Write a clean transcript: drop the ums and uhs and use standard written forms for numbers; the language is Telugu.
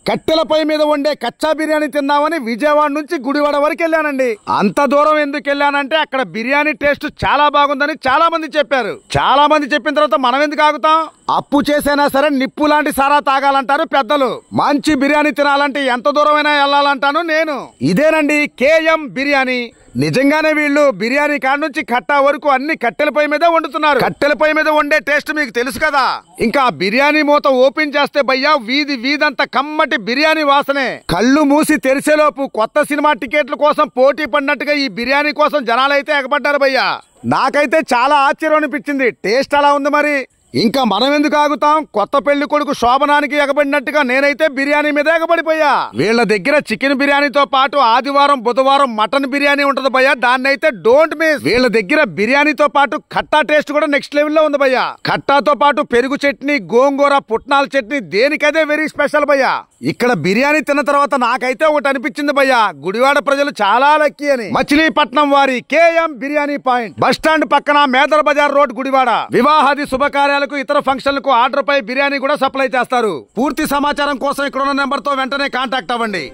కట్టెల పొయ్యి మీద వండే కచ్చా బిర్యానీ తిన్నామని విజయవాడ నుంచి గుడివాడ వరకు వెళ్ళానండి. అంత దూరం ఎందుకు వెళ్ళానంటే అక్కడ బిర్యానీ టేస్ట్ చాలా బాగుందని చాలా మంది చెప్పారు. చాలా మంది చెప్పిన తర్వాత మనం ఎందుకు ఆగుతాం? అప్పు చేసైనా సరే నిప్పు లాంటి సారా తాగాలంటారు పెద్దలు. మంచి బిర్యానీ తినాలంటే ఎంత దూరమైనా వెళ్ళాలంటాను నేను. ఇదేనండి కేఎం బిర్యానీ. నిజంగానే వీళ్ళు బిర్యానీ కాడ నుంచి కట్టా వరకు అన్ని కట్టెల పొయ్యి మీద వండుతున్నారు. కట్టెల పొయ్యి మీద వండే టేస్ట్ మీకు తెలుసు కదా. ఇంకా బిర్యానీ మూత ఓపెన్ చేస్తే భయ్యా వీధంతా కమ్మటి బిర్యానీ వాసనే. కళ్ళు మూసి తెరిసేలోపు కొత్త సినిమా టికెట్ల కోసం పోటీ పడినట్టుగా ఈ బిర్యానీ కోసం జనాలైతే ఎగబడ్డారు భయ్యా. నాకైతే చాలా ఆశ్చర్యం అనిపించింది. టేస్ట్ అలా ఉంది మరి. ఇంకా మనం ఎందుకు ఆగుతాం? కొత్త పెళ్లి కొడుకు శోభనానికి ఎగబడినట్టుగా నేనైతే బిర్యానీ మీద ఎగబడిపోయా. వీళ్ళ దగ్గర చికెన్ బిర్యానీతో పాటు ఆదివారం బుధవారం మటన్ బిర్యానీ ఉంటది భయ్యా. దాన్ని అయితే డోంట్ మిస్. వీళ్ళ దగ్గర బిర్యానీతో పాటు కట్టా టేస్ట్ కూడా నెక్స్ట్ లెవెల్ లో ఉంది భయ్యా. కట్టాతో పాటు పెరుగు చట్నీ, గోంగూర, పుట్నాల చట్నీ దేనికదే వెరీ స్పెషల్ భయ్యా. ఇక్కడ బిర్యానీ తిన్న తర్వాత నాకైతే ఒకటి అనిపించింది భయ్యా, గుడివాడ ప్రజలు చాలా లక్కీ అని. మచిలీపట్నం వారి KM biryani point bus stand పక్కన మేదర్ బజార్ రోడ్ గుడివాడ. వివాహాది శుభకార్యాలకు, ఇతర ఫంక్షన్లకు ఆర్డర్ పై బిర్యానీ కూడా సప్లై చేస్తారు. పూర్తి సమాచారం కోసం ఇక్కడ ఉన్న నెంబర్ తో వెంటనే కాంటాక్ట్ అవ్వండి.